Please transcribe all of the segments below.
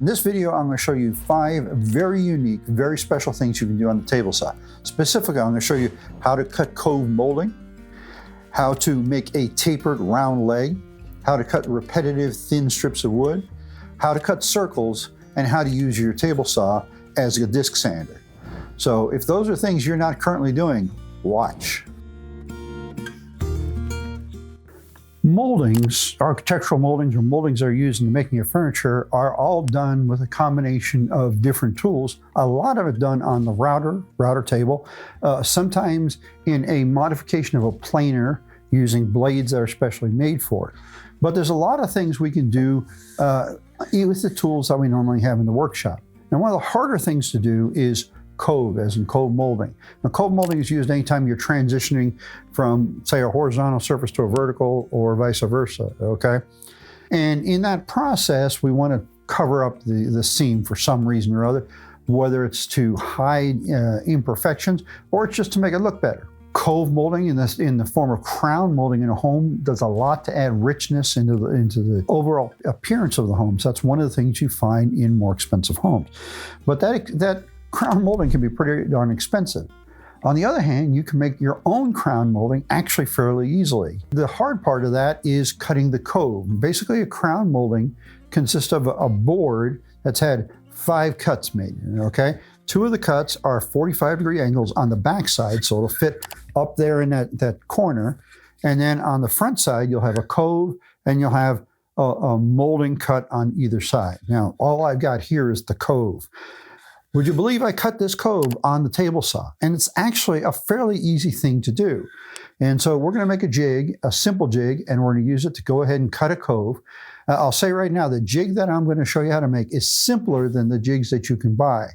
In this video, I'm going to show you 5 very unique, very special things you can do on the table saw. Specifically, I'm going to show you how to cut cove molding, how to make a tapered round leg, how to cut repetitive thin strips of wood, how to cut circles, and how to use your table saw as a disc sander. So if those are things you're not currently doing, watch. Moldings, architectural moldings or moldings that are used in the making of furniture are all done with a combination of different tools. A lot of it done on the router table, sometimes in a modification of a planer using blades that are specially made for it. But there's a lot of things we can do with the tools that we normally have in the workshop. Now, one of the harder things to do is cove, as in cove molding. Now, cove molding is used anytime you're transitioning from, say, a horizontal surface to a vertical or vice versa, okay? And in that process, we want to cover up the seam for some reason or other, whether it's to hide imperfections or it's just to make it look better. Cove molding in the form of crown molding in a home does a lot to add richness into the overall appearance of the home. So that's one of the things you find in more expensive homes. But that crown molding can be pretty darn expensive. On the other hand, you can make your own crown molding actually fairly easily. The hard part of that is cutting the cove. Basically, a crown molding consists of a board that's had 5 cuts made, okay? 2 of the cuts are 45-degree angles on the back side, so it'll fit up there in that corner. And then on the front side, you'll have a cove and you'll have a molding cut on either side. Now, all I've got here is the cove. Would you believe I cut this cove on the table saw? And it's actually a fairly easy thing to do. And so we're going to make a jig, a simple jig, and we're going to use it to go ahead and cut a cove. I'll say right now, the jig that I'm going to show you how to make is simpler than the jigs that you can buy.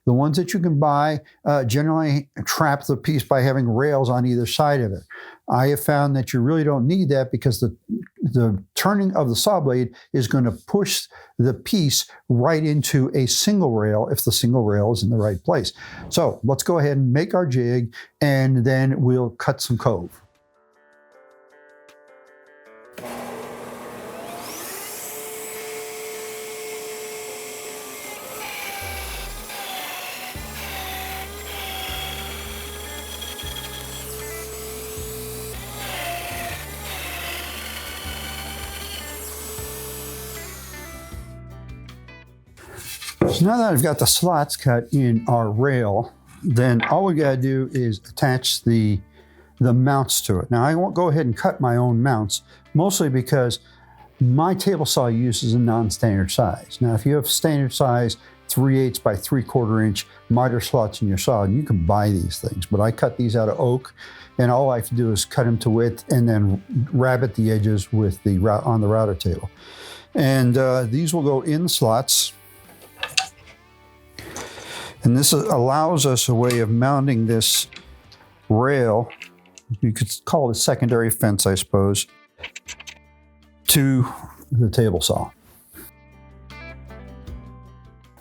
The ones that you can buy generally trap the piece by having rails on either side of it. I have found that you really don't need that because the turning of the saw blade is going to push the piece right into a single rail if the single rail is in the right place. So let's go ahead and make our jig and then we'll cut some cove. So now that I've got the slots cut in our rail, then all we gotta do is attach the mounts to it. Now I won't go ahead and cut my own mounts, mostly because my table saw uses a non-standard size. Now if you have standard size 3/8 by 3/4 inch miter slots in your saw, you can buy these things, but I cut these out of oak, and all I have to do is cut them to width and then rabbet the edges with on the router table. And these will go in the slots. And this allows us a way of mounting this rail, you could call it a secondary fence, I suppose, to the table saw.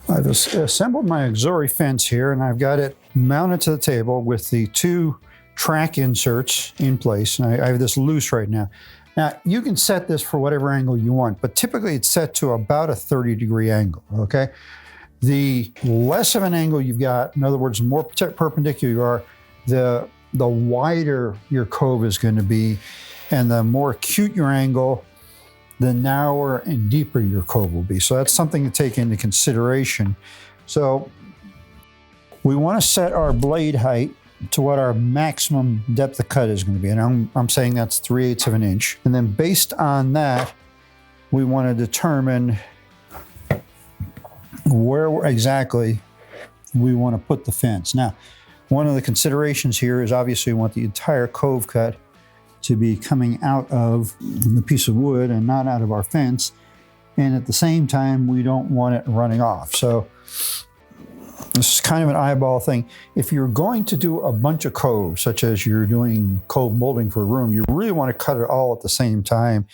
I've assembled my auxiliary fence here, and I've got it mounted to the table with the 2 track inserts in place. And I have this loose right now. Now, you can set this for whatever angle you want, but typically it's set to about a 30-degree angle, okay? The less of an angle you've got, in other words, the more perpendicular you are, the wider your cove is going to be, and the more acute your angle, the narrower and deeper your cove will be. So that's something to take into consideration. So we want to set our blade height to what our maximum depth of cut is going to be. And I'm saying that's 3/8 of an inch. And then based on that, we want to determine where exactly we want to put the fence. Now, one of the considerations here is obviously we want the entire cove cut to be coming out of the piece of wood and not out of our fence. And at the same time, we don't want it running off. So this is kind of an eyeball thing. If you're going to do a bunch of coves, such as you're doing cove molding for a room, you really want to cut it all at the same time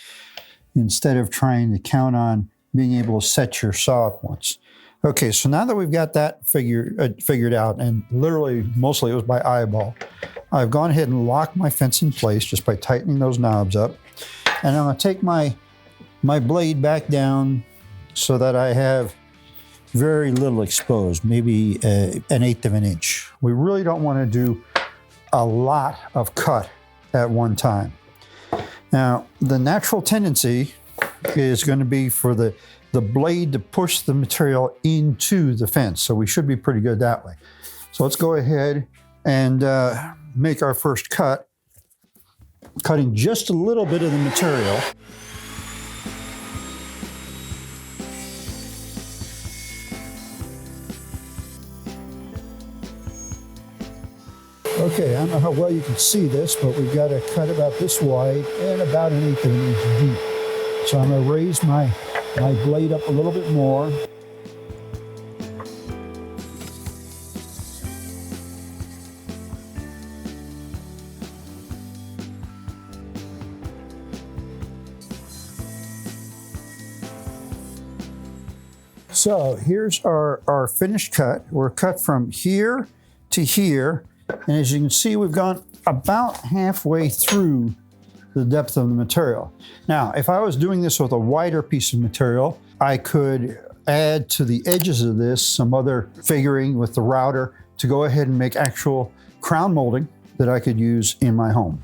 instead of trying to count on being able to set your saw at once. Okay, so now that we've got that figured out, and literally mostly it was by eyeball, I've gone ahead and locked my fence in place just by tightening those knobs up. And I'm going to take my blade back down so that I have very little exposed, maybe an eighth of an inch. We really don't want to do a lot of cut at one time. Now, the natural tendency is going to be for the blade to push the material into the fence, so we should be pretty good that way. So let's go ahead and make our first cut, cutting just a little bit of the material. Okay, I don't know how well you can see this, but we've got a cut about this wide and about an eighth of an inch deep. So I'm going to raise my blade up a little bit more. So here's our finished cut. We're cut from here to here. And as you can see, we've gone about halfway through the depth of the material. Now, if I was doing this with a wider piece of material, I could add to the edges of this some other figuring with the router to go ahead and make actual crown molding that I could use in my home.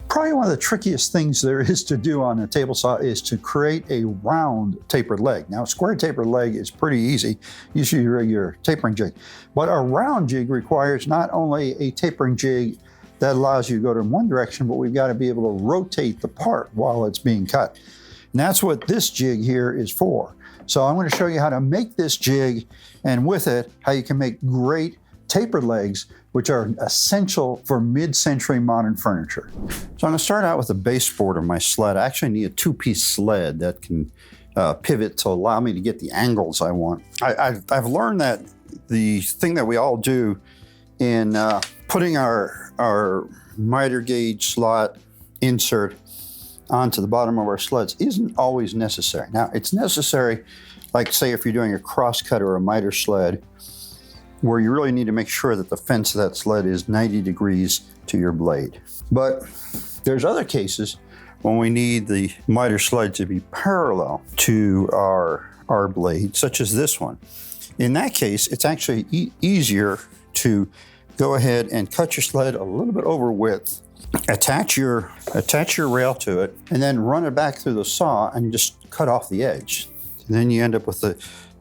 Probably one of the trickiest things there is to do on a table saw is to create a round tapered leg. Now, a square tapered leg is pretty easy, usually your regular tapering jig. But a round jig requires not only a tapering jig that allows you to go in one direction, but we've got to be able to rotate the part while it's being cut. And that's what this jig here is for. So I'm going to show you how to make this jig, and with it, how you can make great tapered legs, which are essential for mid-century modern furniture. So I'm going to start out with the baseboard of my sled. I actually need a two-piece sled that can pivot to allow me to get the angles I want. I've learned that the thing that we all do in putting our miter gauge slot insert onto the bottom of our sleds isn't always necessary. Now, it's necessary, like say if you're doing a crosscut or a miter sled, where you really need to make sure that the fence of that sled is 90 degrees to your blade. But there's other cases when we need the miter sled to be parallel to our blade, such as this one. In that case, it's actually easier to go ahead and cut your sled a little bit over width, attach your rail to it, and then run it back through the saw and just cut off the edge. And then you end up with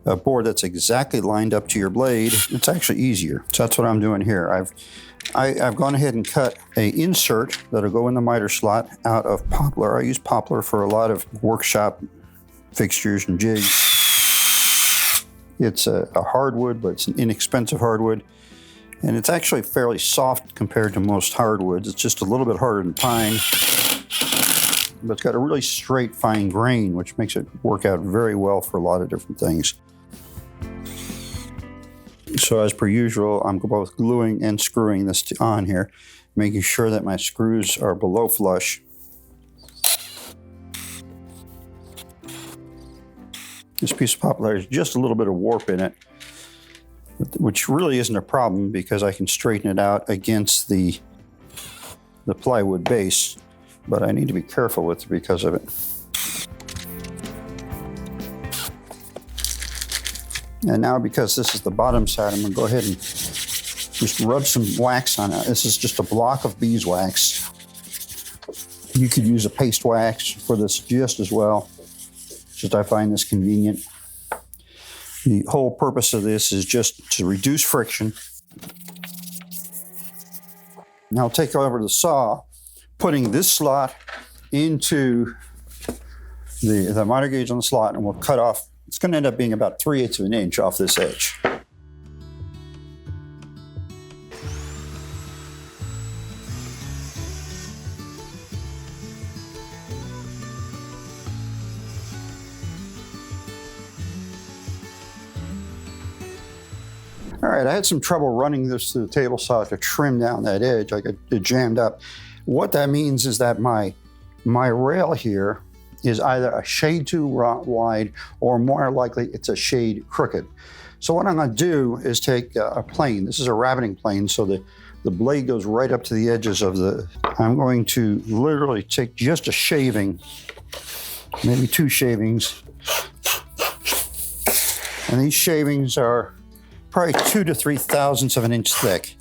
a board that's exactly lined up to your blade. It's actually easier. So that's what I'm doing here. I've gone ahead and cut a insert that'll go in the miter slot out of poplar. I use poplar for a lot of workshop fixtures and jigs. It's a hardwood, but it's an inexpensive hardwood. And it's actually fairly soft compared to most hardwoods. It's just a little bit harder than pine, but it's got a really straight, fine grain, which makes it work out very well for a lot of different things. So as per usual, I'm both gluing and screwing this on here, making sure that my screws are below flush. This piece of poplar has just a little bit of warp in it, which really isn't a problem because I can straighten it out against the plywood base, but I need to be careful with it because of it. And now, because this is the bottom side, I'm going to go ahead and just rub some wax on it. This is just a block of beeswax. You could use a paste wax for this just as well. Just I find this convenient. The whole purpose of this is just to reduce friction. Now I'll take over the saw, putting this slot into the miter gauge on the slot, and we'll cut off. It's going to end up being about 3/8 of an inch off this edge. All right, I had some trouble running this through the table saw to trim down that edge. I got it jammed up. What that means is that my rail here is either a shade too wide or more likely it's a shade crooked. So what I'm going to do is take a plane. This is a rabbiting plane, so the blade goes right up to the edges of the... I'm going to literally take just a shaving, maybe 2 shavings, And these shavings are probably 2 to 3 thousandths of an inch thick.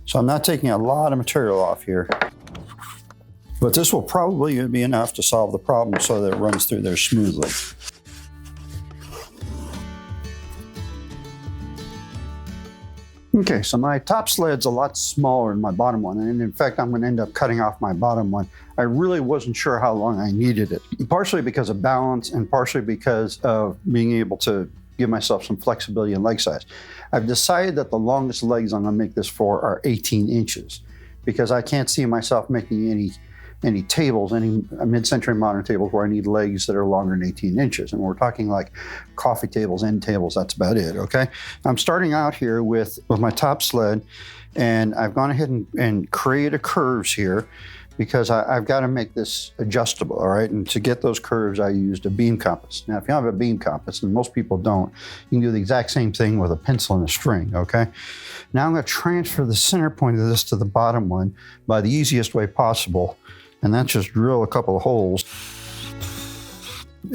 So I'm not taking a lot of material off here. But this will probably be enough to solve the problem so that it runs through there smoothly. Okay, so my top sled's a lot smaller than my bottom one, and in fact, I'm going to end up cutting off my bottom one. I really wasn't sure how long I needed it, partially because of balance and partially because of being able to give myself some flexibility in leg size. I've decided that the longest legs I'm going to make this for are 18 inches because I can't see myself making any tables, any mid-century modern tables where I need legs that are longer than 18 inches. And we're talking like coffee tables, end tables, that's about it, okay? I'm starting out here with my top sled, and I've gone ahead and created curves here because I've got to make this adjustable, all right? And to get those curves, I used a beam compass. Now, if you have a beam compass, and most people don't, you can do the exact same thing with a pencil and a string, okay? Now I'm gonna transfer the center point of this to the bottom one by the easiest way possible, and that's just drill a couple of holes.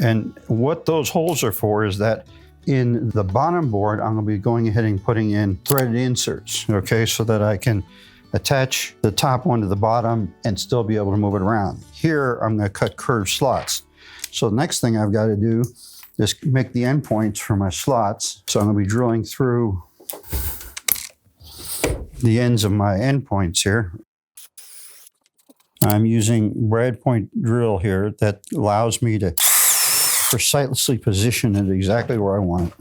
And what those holes are for is that in the bottom board, I'm gonna be going ahead and putting in threaded inserts, okay, so that I can attach the top one to the bottom and still be able to move it around. Here, I'm gonna cut curved slots. So the next thing I've gotta do is make the end points for my slots. So I'm gonna be drilling through the ends of my end points here. I'm using brad point drill here that allows me to precisely position it exactly where I want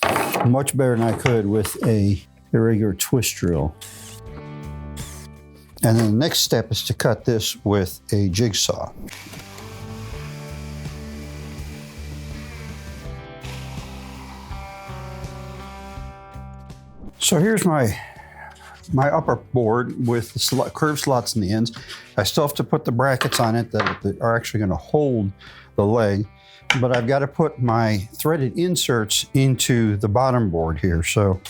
it. Much better than I could with a irregular twist drill. And then the next step is to cut this with a jigsaw. So here's my upper board with the curved slots in the ends. I still have to put the brackets on it that are actually going to hold the leg, but I've got to put my threaded inserts into the bottom board here. So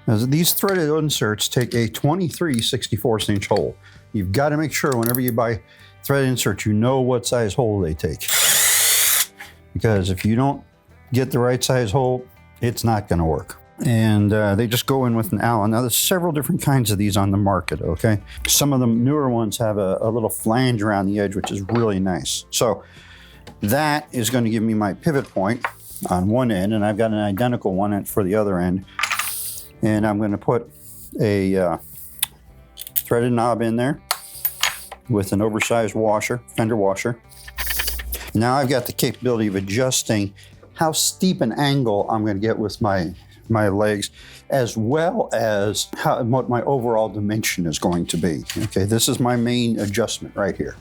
as these threaded inserts take a 23/64 inch hole. You've got to make sure whenever you buy thread inserts, you know what size hole they take. Because if you don't get the right size hole, it's not going to work. And they just go in with an Allen. Now there's several different kinds of these on the market, okay? Some of the newer ones have a little flange around the edge, which is really nice. So that is going to give me my pivot point on one end, and I've got an identical one for the other end. And I'm going to put a threaded knob in there with an oversized washer, fender washer. Now I've got the capability of adjusting how steep an angle I'm going to get with my legs, as well as what my overall dimension is going to be. Okay, this is my main adjustment right here.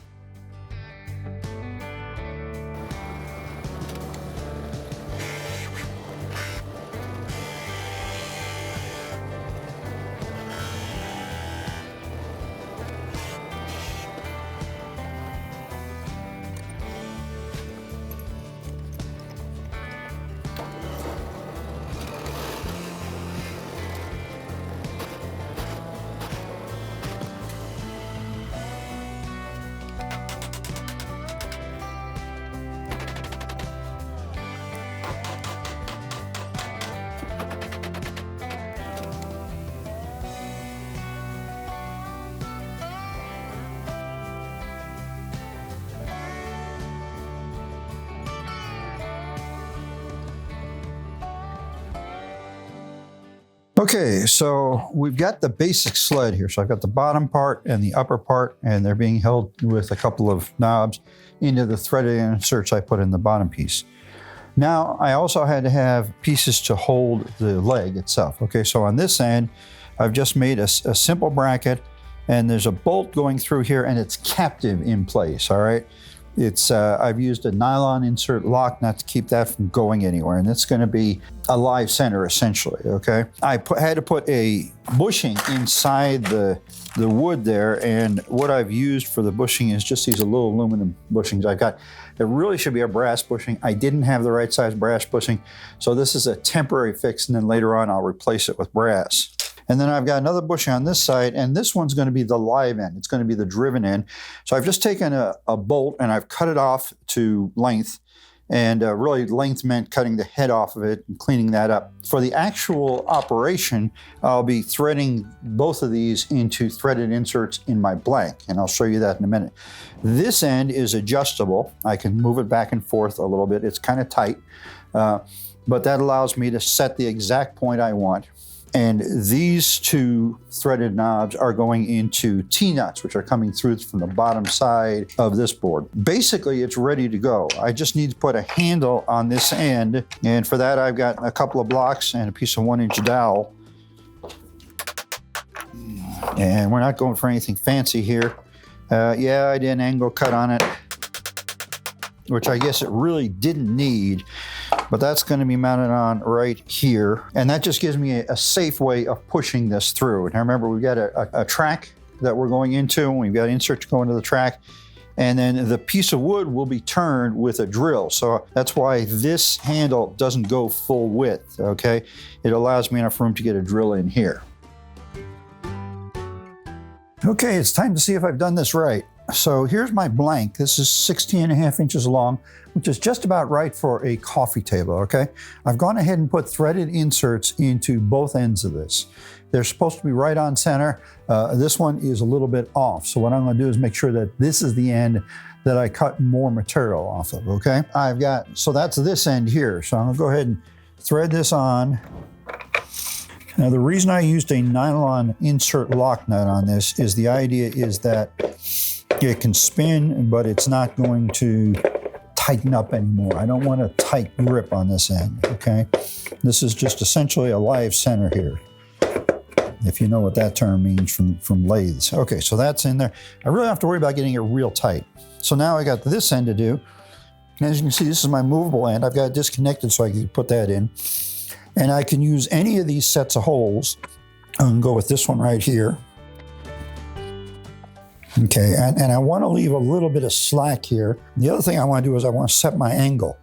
Okay, so we've got the basic sled here. So I've got the bottom part and the upper part, and they're being held with a couple of knobs into the threaded inserts I put in the bottom piece. Now, I also had to have pieces to hold the leg itself. Okay, so on this end, I've just made a simple bracket, and there's a bolt going through here, and it's captive in place, all right? It's I've used a nylon insert lock nut to keep that from going anywhere, and it's going to be a live center essentially, okay? I had to put a bushing inside the wood there, and what I've used for the bushing is just these little aluminum bushings I got. There really should be a brass bushing. I didn't have the right size brass bushing, so this is a temporary fix, and then later on I'll replace it with brass. And then I've got another bushing on this side, and this one's going to be the live end. It's going to be the driven end. So I've just taken a bolt and I've cut it off to length. And really length meant cutting the head off of it and cleaning that up. For the actual operation, I'll be threading both of these into threaded inserts in my blank, and I'll show you that in a minute. This end is adjustable. I can move it back and forth a little bit. It's kind of tight, but that allows me to set the exact point I want. And these two threaded knobs are going into T-nuts, which are coming through from the bottom side of this board. Basically, it's ready to go. I just need to put a handle on this end. And for that, I've got a couple of blocks and a piece of 1-inch dowel. And we're not going for anything fancy here. Yeah, I did an angle cut on it, which I guess it really didn't need. But that's going to be mounted on right here. And that just gives me a safe way of pushing this through. And remember, we've got a track that we're going into, and we've got inserts going to the track. And then the piece of wood will be turned with a drill. So that's why this handle doesn't go full width, okay? It allows me enough room to get a drill in here. Okay, it's time to see if I've done this right. So here's my blank. This is 16.5 inches long, which is just about right for a coffee table, okay? I've gone ahead and put threaded inserts into both ends of this. They're supposed to be right on center. This one is a little bit off. So what I'm gonna do is make sure that this is the end that I cut more material off of, okay? So that's this end here. So I'm gonna go ahead and thread this on. Now the reason I used a nylon insert lock nut on this is the idea is that it can spin, but it's not going to tighten up anymore. I don't want a tight grip on this end, okay? This is just essentially a live center here, if you know what that term means from lathes. Okay, so that's in there. I really don't have to worry about getting it real tight. So now I got this end to do. And as you can see, this is my movable end. I've got it disconnected so I can put that in. And I can use any of these sets of holes. I can go with this one right here. Okay, and I want to leave a little bit of slack here. The other thing I want to do is I want to set my angle.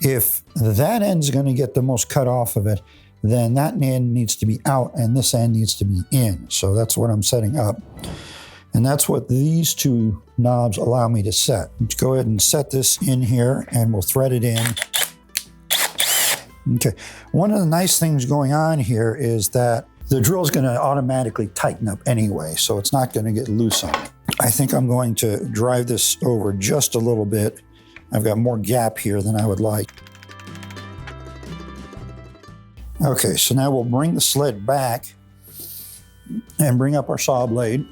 If that end's going to get the most cut off of it, then that end needs to be out and this end needs to be in. So that's what I'm setting up. And that's what these two knobs allow me to set. Let's go ahead and set this in here and we'll thread it in. Okay, one of the nice things going on here is that the drill is going to automatically tighten up anyway, so it's not going to get loose on it. I think I'm going to drive this over just a little bit. I've got more gap here than I would like. Okay, so now we'll bring the sled back and bring up our saw blade.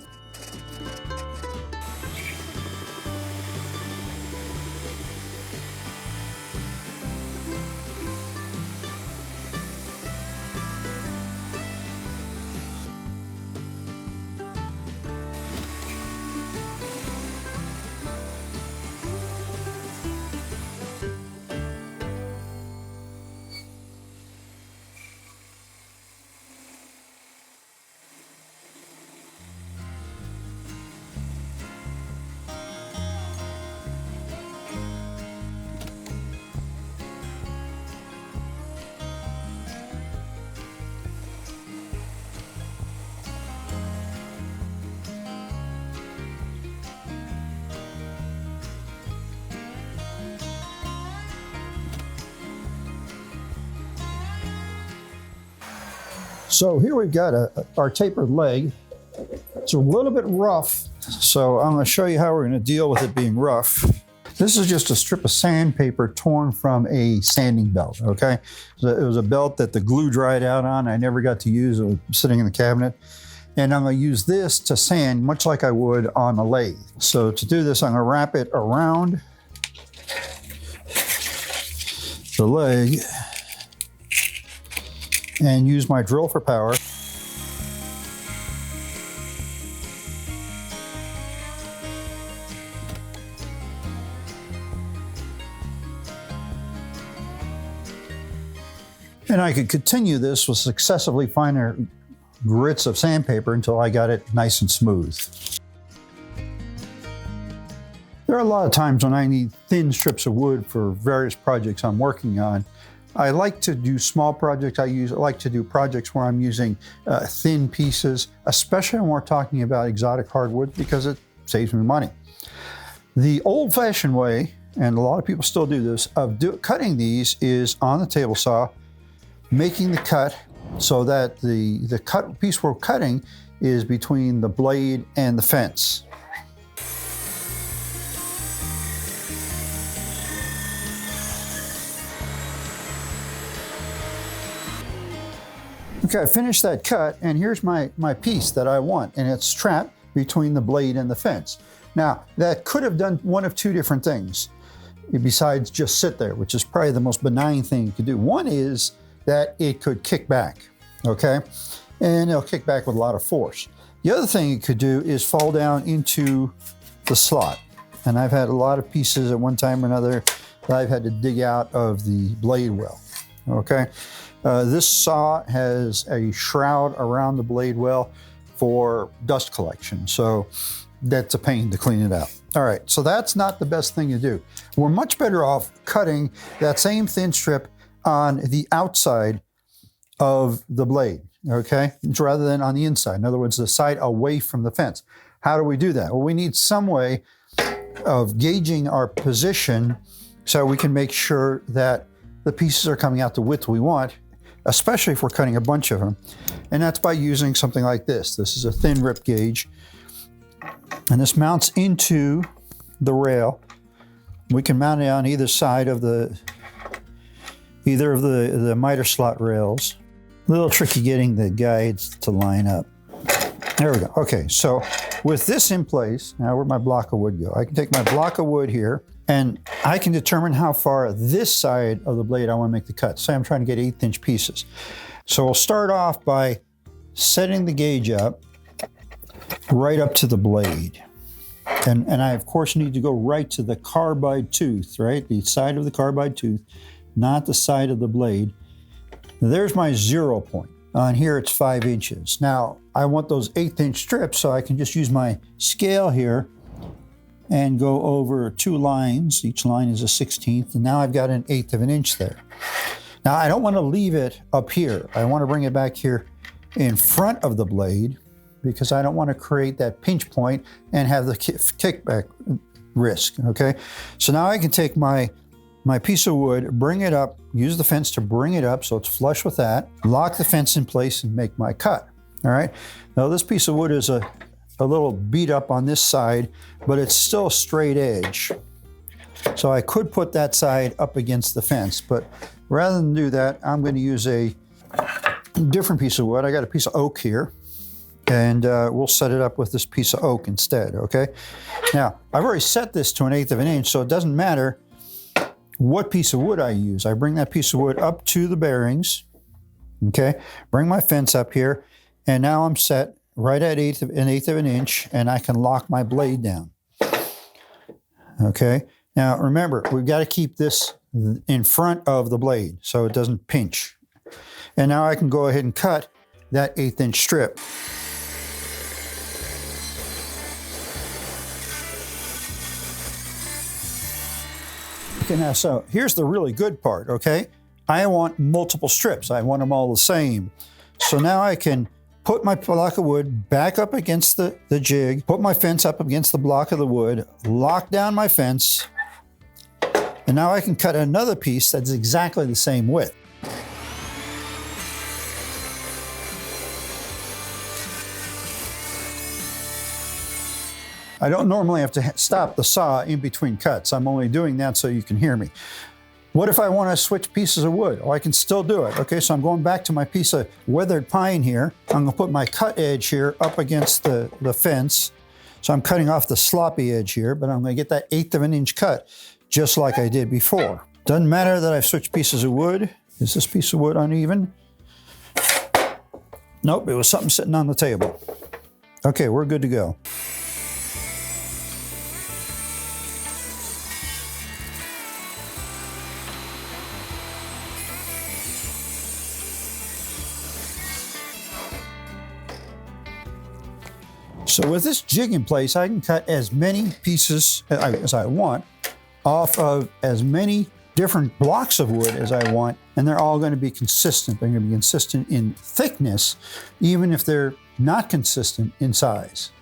So here we've got our tapered leg. It's a little bit rough, so I'm going to show you how we're going to deal with it being rough. This is just a strip of sandpaper torn from a sanding belt, okay? So it was a belt that the glue dried out on. I never got to use it. It was sitting in the cabinet. And I'm going to use this to sand much like I would on a lathe. So to do this, I'm going to wrap it around the leg and use my drill for power. And I could continue this with successively finer grits of sandpaper until I got it nice and smooth. There are a lot of times when I need thin strips of wood for various projects I'm working on. I like to do small projects. I like to do projects where I'm using thin pieces, especially when we're talking about exotic hardwood, because it saves me money. The old-fashioned way, and a lot of people still do this, of cutting these is on the table saw, making the cut so that the cut piece we're cutting is between the blade and the fence. Okay, I finished that cut, and here's my piece that I want, and it's trapped between the blade and the fence. Now, that could have done one of two different things besides just sit there, which is probably the most benign thing you could do. One is that it could kick back, okay? And it'll kick back with a lot of force. The other thing it could do is fall down into the slot. And I've had a lot of pieces at one time or another that I've had to dig out of the blade well, okay? This saw has a shroud around the blade well for dust collection, so that's a pain to clean it out. All right, so that's not the best thing to do. We're much better off cutting that same thin strip on the outside of the blade, okay, rather than on the inside. In other words, the side away from the fence. How do we do that? Well, we need some way of gauging our position so we can make sure that the pieces are coming out the width we want, especially if we're cutting a bunch of them. And that's by using something like this. This is a thin rip gauge. And this mounts into the rail. We can mount it on either side of either of the miter slot rails. A little tricky getting the guides to line up. There we go. Okay, so with this in place, now where'd my block of wood go? I can take my block of wood here, and I can determine how far this side of the blade I want to make the cut. Say I'm trying to get 1/8 inch pieces. So we'll start off by setting the gauge up right up to the blade. And I, of course, need to go right to the carbide tooth, right? The side of the carbide tooth, not the side of the blade. There's my 0 point. On here, it's 5 inches. Now, I want those 1/8 inch strips, so I can just use my scale here and go over 2 lines. Each line is a 1/16, and now I've got 1/8 of an inch there. Now, I don't want to leave it up here. I want to bring it back here in front of the blade, because I don't want to create that pinch point and have the kickback risk, okay? So now I can take my piece of wood, bring it up, use the fence to bring it up so it's flush with that, lock the fence in place and make my cut, all right? Now this piece of wood is a little beat up on this side, but it's still a straight edge. So I could put that side up against the fence, but rather than do that, I'm going to use a different piece of wood. I got a piece of oak here, and we'll set it up with this piece of oak instead, okay? Now, I've already set this to 1/8 of an inch, so it doesn't matter what piece of wood I use. I bring that piece of wood up to the bearings, okay? Bring my fence up here, and now I'm set right at 1/8 of an inch, and I can lock my blade down, okay? Now, remember, we've got to keep this in front of the blade so it doesn't pinch. And now I can go ahead and cut that 1/8 inch strip. Okay, now, so here's the really good part, okay? I want multiple strips. I want them all the same. So now I can put my block of wood back up against the jig, put my fence up against the block of the wood, lock down my fence, and now I can cut another piece that's exactly the same width. I don't normally have to stop the saw in between cuts. I'm only doing that so you can hear me. What if I want to switch pieces of wood? Oh, I can still do it. Okay, so I'm going back to my piece of weathered pine here. I'm gonna put my cut edge here up against the fence. So I'm cutting off the sloppy edge here, but I'm gonna get that 1/8 of an inch cut, just like I did before. Doesn't matter that I've switched pieces of wood. Is this piece of wood uneven? Nope, it was something sitting on the table. Okay, we're good to go. So with this jig in place, I can cut as many pieces as I want off of as many different blocks of wood as I want, and they're all going to be consistent. They're going to be consistent in thickness, even if they're not consistent in size.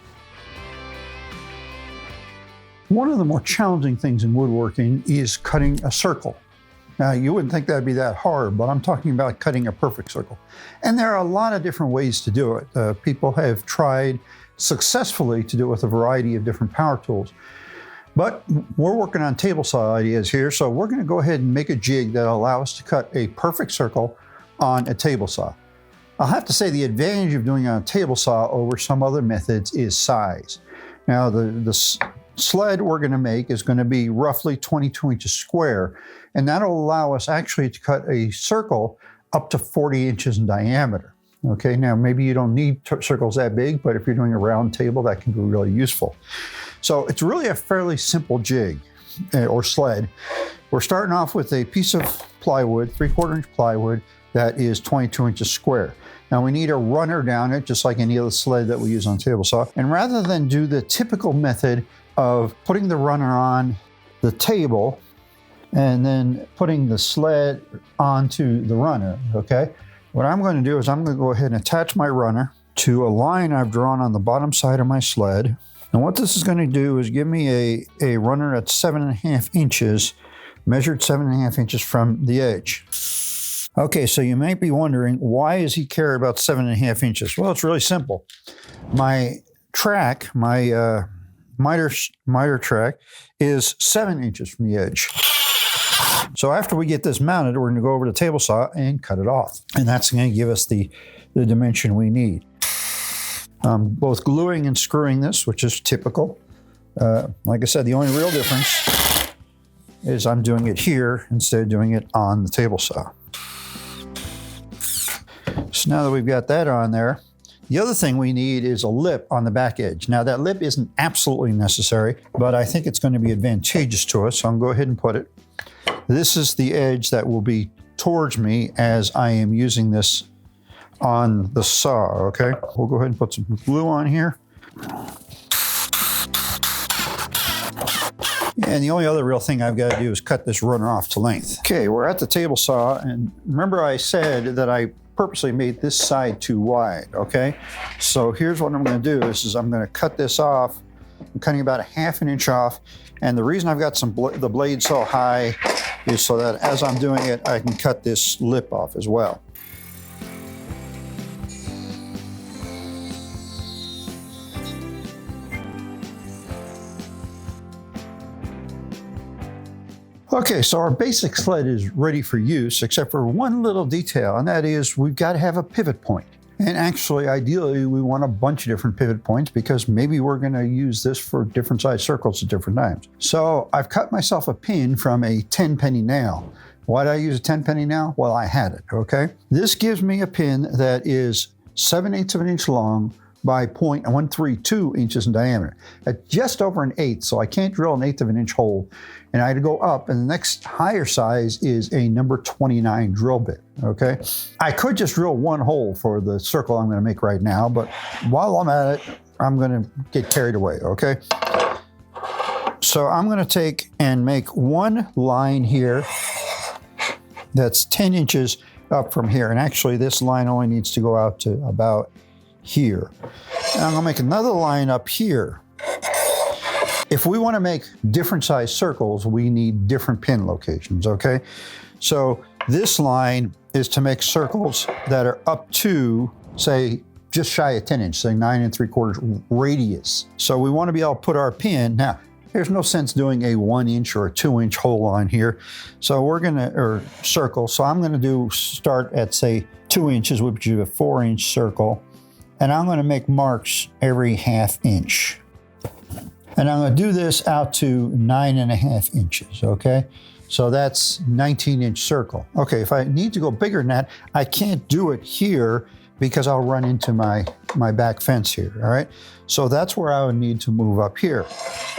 One of the more challenging things in woodworking is cutting a circle. Now, you wouldn't think that'd be that hard, but I'm talking about cutting a perfect circle. And there are a lot of different ways to do it. People have tried successfully to do it with a variety of different power tools. But we're working on table saw ideas here, so we're going to go ahead and make a jig that will allow us to cut a perfect circle on a table saw. I'll have to say the advantage of doing it on a table saw over some other methods is size. Now, the sled we're going to make is going to be roughly 22 inches square, and that'll allow us actually to cut a circle up to 40 inches in diameter. Okay, now maybe you don't need circles that big, but if you're doing a round table, that can be really useful. So it's really a fairly simple jig or sled. We're starting off with a piece of plywood, 3/4 inch plywood, that is 22 inches square. Now we need a runner down it, just like any other sled that we use on table saw. And rather than do the typical method of putting the runner on the table and then putting the sled onto the runner, okay? What I'm going to do is I'm going to go ahead and attach my runner to a line I've drawn on the bottom side of my sled. And what this is going to do is give me a runner at 7.5 inches, measured 7.5 inches from the edge. Okay, so you might be wondering, why does he care about 7.5 inches? Well, it's really simple. My track, my miter track is 7 inches from the edge. So after we get this mounted, we're going to go over to the table saw and cut it off. And that's going to give us the dimension we need. Both gluing and screwing this, which is typical. Like I said, the only real difference is I'm doing it here instead of doing it on the table saw. So now that we've got that on there, the other thing we need is a lip on the back edge. Now that lip isn't absolutely necessary, but I think it's going to be advantageous to us, so I'm going to go ahead and put it. This is the edge that will be towards me as I am using this on the saw, okay? We'll go ahead and put some glue on here. And the only other real thing I've got to do is cut this runner off to length. Okay, we're at the table saw, and remember I said that I purposely made this side too wide, okay? So here's what I'm going to do is I'm going to cut this off. I'm cutting about 1/2 inch off, and the reason I've got the blade so high is so that as I'm doing it, I can cut this lip off as well. Okay, so our basic sled is ready for use, except for one little detail, and that is we've got to have a pivot point. And actually, ideally, we want a bunch of different pivot points because maybe we're going to use this for different size circles at different times. So I've cut myself a pin from a 10-penny nail. Why did I use a 10-penny nail? Well, I had it, okay? This gives me a pin that is 7/8 of an inch long by 0.132 inches in diameter. At just over 1/8, so I can't drill 1/8 of an inch hole. And I had to go up, and the next higher size is a number 29 drill bit, okay? I could just drill one hole for the circle I'm gonna make right now, but while I'm at it, I'm gonna get carried away, okay? So I'm gonna take and make one line here that's 10 inches up from here. And actually this line only needs to go out to about here. And I'm gonna make another line up here. If we want to make different size circles, we need different pin locations, okay? So this line is to make circles that are up to, say, just shy of 10 inches, say 9 3/4 radius. So we want to be able to put our pin. Now, there's no sense doing a 1 inch or a 2 inch hole on here. So we're gonna, or circle. So I'm gonna start at say 2 inches, which is a 4 inch circle. And I'm gonna make marks every 1/2 inch. And I'm going to do this out to 9.5 inches, okay? So that's 19-inch circle. Okay, if I need to go bigger than that, I can't do it here because I'll run into my back fence here, all right? So that's where I would need to move up here.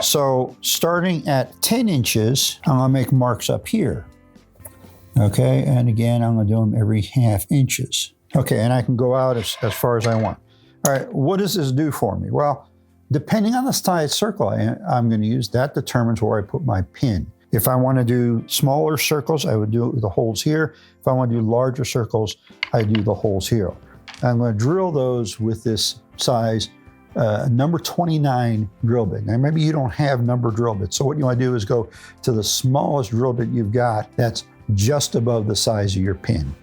So starting at 10 inches, I'm going to make marks up here, okay? And again, I'm going to do them every 1/2 inches. Okay, and I can go out as far as I want. All right, what does this do for me? Well, depending on the size circle I'm going to use, that determines where I put my pin. If I want to do smaller circles, I would do the holes here. If I want to do larger circles, I do the holes here. I'm going to drill those with this size number 29 drill bit. Now maybe you don't have number drill bits, so what you want to do is go to the smallest drill bit you've got that's just above the size of your pin.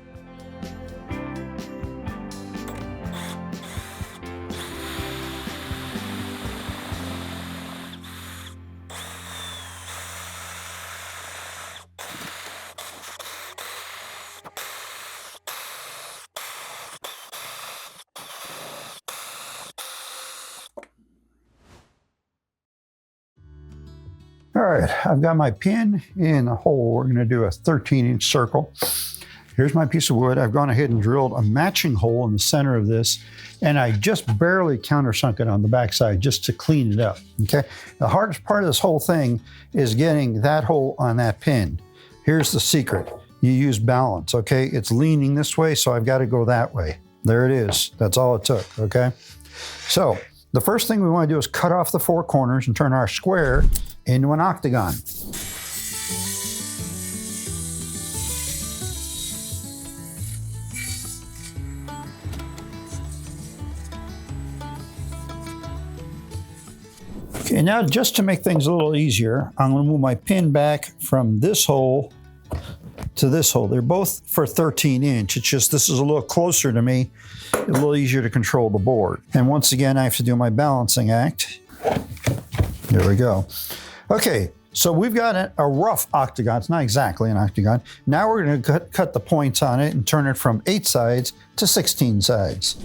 All right, I've got my pin in the hole. We're going to do a 13-inch circle. Here's my piece of wood. I've gone ahead and drilled a matching hole in the center of this, and I just barely countersunk it on the backside just to clean it up, okay? The hardest part of this whole thing is getting that hole on that pin. Here's the secret. You use balance, okay? It's leaning this way, so I've got to go that way. There it is. That's all it took, okay? So the first thing we want to do is cut off the 4 corners and turn our square into an octagon. Okay, now just to make things a little easier, I'm going to move my pin back from this hole to this hole. They're both for 13-inch. It's just this is a little closer to me, a little easier to control the board. And once again, I have to do my balancing act. There we go. Okay, so we've got a rough octagon. It's not exactly an octagon. Now we're going to cut the points on it and turn it from 8 sides to 16 sides.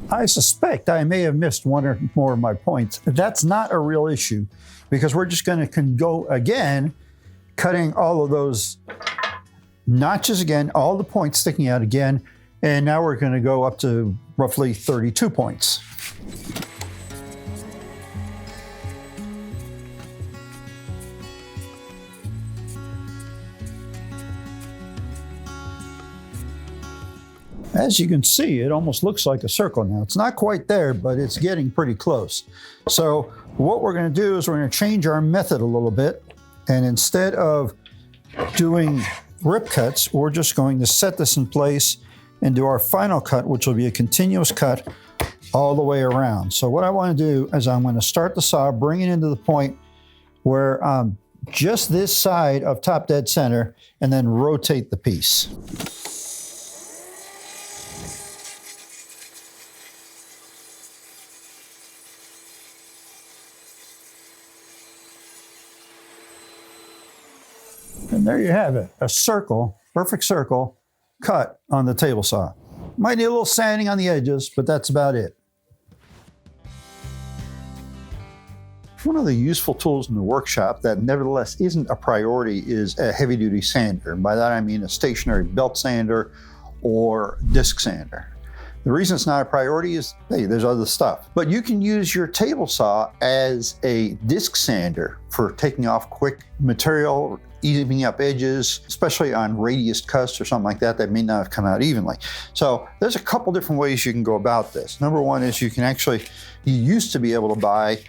I suspect I may have missed 1 or more of my points. That's not a real issue because we're just going to go again, cutting all of those notches again, all the points sticking out again, and now we're going to go up to roughly 32 points. As you can see, it almost looks like a circle now. It's not quite there, but it's getting pretty close. So what we're going to do is we're going to change our method a little bit, and instead of doing rip cuts, we're just going to set this in place and do our final cut, which will be a continuous cut all the way around. So what I want to do is I'm going to start the saw, bring it into the point where just this side of top dead center, and then rotate the piece. And there you have it, a circle, perfect circle, cut on the table saw. Might need a little sanding on the edges, but that's about it. One of the useful tools in the workshop that nevertheless isn't a priority is a heavy-duty sander. And by that I mean a stationary belt sander or disc sander. The reason it's not a priority is, hey, there's other stuff. But you can use your table saw as a disc sander for taking off quick material, evening up edges, especially on radius cuts or something like that that may not have come out evenly. So there's a couple different ways you can go about this. Number one is you used to be able to buy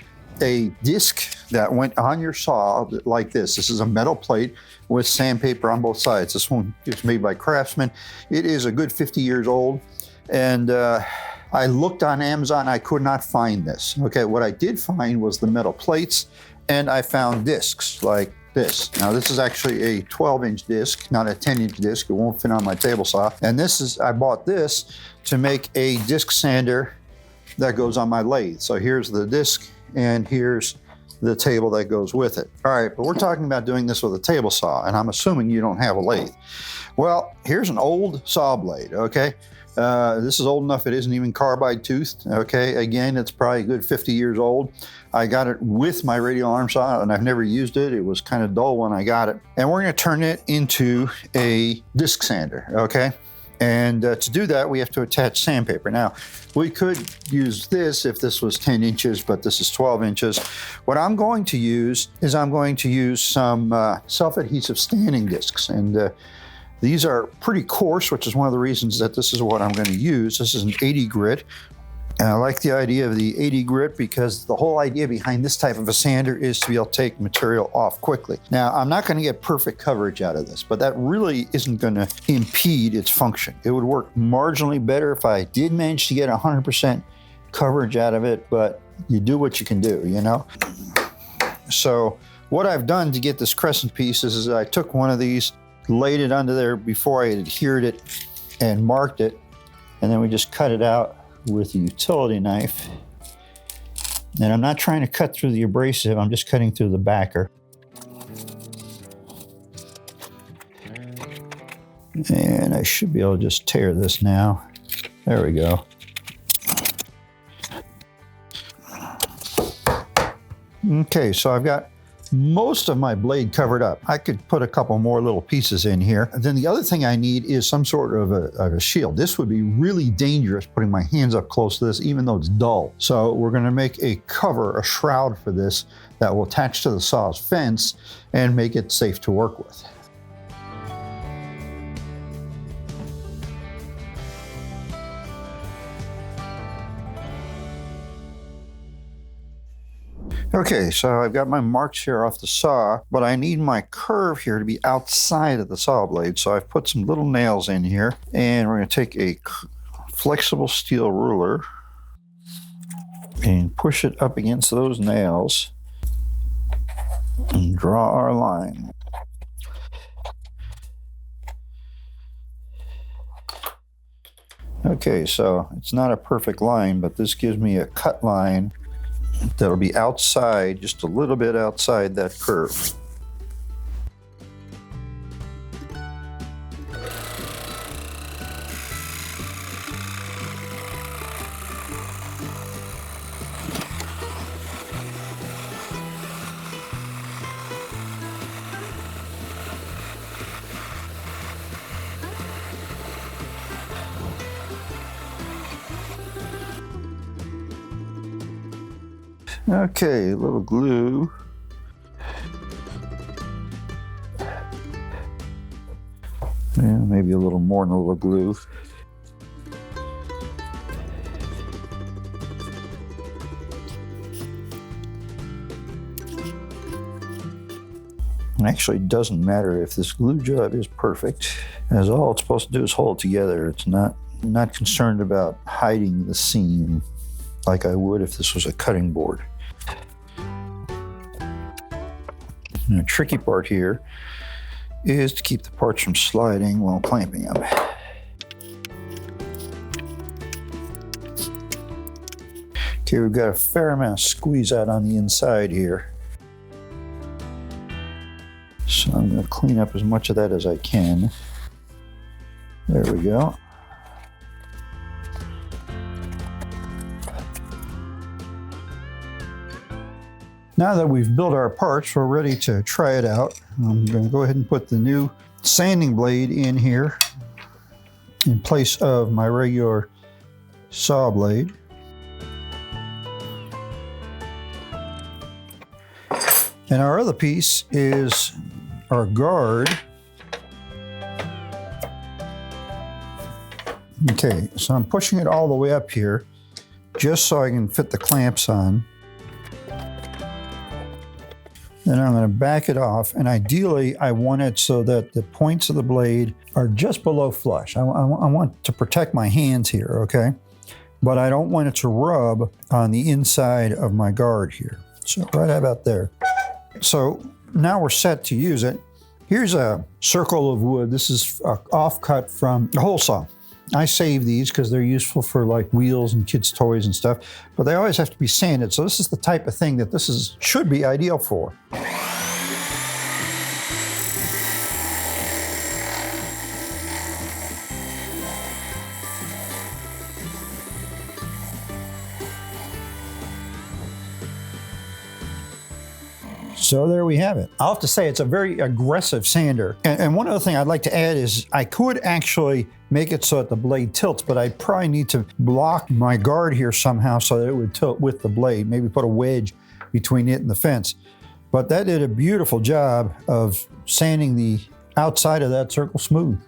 a disc that went on your saw like this. This is a metal plate with sandpaper on both sides. This one is made by Craftsman. It is a good 50 years old. And I looked on Amazon, I could not find this. Okay, what I did find was the metal plates, and I found discs like this. Now this is actually a 12-inch disc, not a 10-inch disc. It won't fit on my table saw. And I bought this to make a disc sander that goes on my lathe. So here's the disc, and here's the table that goes with it. All right, but we're talking about doing this with a table saw, and I'm assuming you don't have a lathe. Well, here's an old saw blade, okay? This is old enough it isn't even carbide toothed, okay? Again, it's probably a good 50 years old. I got it with my radial arm saw, and I've never used it. It was kind of dull when I got it. And we're gonna turn it into a disc sander, okay? And to do that, we have to attach sandpaper. Now, we could use this if this was 10 inches, but this is 12 inches. What I'm going to use is some self-adhesive standing discs. And These are pretty coarse, which is one of the reasons that this is what I'm going to use. This is an 80 grit. And I like the idea of the 80 grit because the whole idea behind this type of a sander is to be able to take material off quickly. Now, I'm not going to get perfect coverage out of this, but that really isn't going to impede its function. It would work marginally better if I did manage to get 100% coverage out of it, but you do what you can do, you know? So what I've done to get this crescent piece is I took one of these, laid it under there before I had adhered it and marked it, and then we just cut it out with a utility knife. And I'm not trying to cut through the abrasive, I'm just cutting through the backer. And I should be able to just tear this now. There we go. Okay, so I've got most of my blade covered up. I could put a couple more little pieces in here. And then the other thing I need is some sort of a shield. This would be really dangerous putting my hands up close to this, even though it's dull. So we're gonna make a cover, a shroud for this that will attach to the saw's fence and make it safe to work with. Okay, so I've got my marks here off the saw, but I need my curve here to be outside of the saw blade. So I've put some little nails in here, and we're going to take a flexible steel ruler and push it up against those nails and draw our line. Okay, so it's not a perfect line, but this gives me a cut line that'll be outside, just a little bit outside that curve. Okay, a little glue. Yeah, maybe a little more than a little glue. Actually, it doesn't matter if this glue job is perfect, as all it's supposed to do is hold it together. It's not concerned about hiding the seam like I would if this was a cutting board. And the tricky part here is to keep the parts from sliding while clamping them. Okay, we've got a fair amount of squeeze out on the inside here. So I'm going to clean up as much of that as I can. There we go. Now that we've built our parts, we're ready to try it out. I'm going to go ahead and put the new sanding blade in here in place of my regular saw blade. And our other piece is our guard. Okay, so I'm pushing it all the way up here just so I can fit the clamps on. Then I'm going to back it off, and ideally I want it so that the points of the blade are just below flush. I want to protect my hands here, okay? But I don't want it to rub on the inside of my guard here. So right about there. So now we're set to use it. Here's a circle of wood. This is an offcut from the hole saw. I save these because they're useful for like wheels and kids' toys and stuff, but they always have to be sanded. So this is the type of thing that should be ideal for. So there we have it. I'll have to say it's a very aggressive sander. And one other thing I'd like to add is I could actually make it so that the blade tilts, but I probably need to block my guard here somehow so that it would tilt with the blade, maybe put a wedge between it and the fence. But that did a beautiful job of sanding the outside of that circle smooth.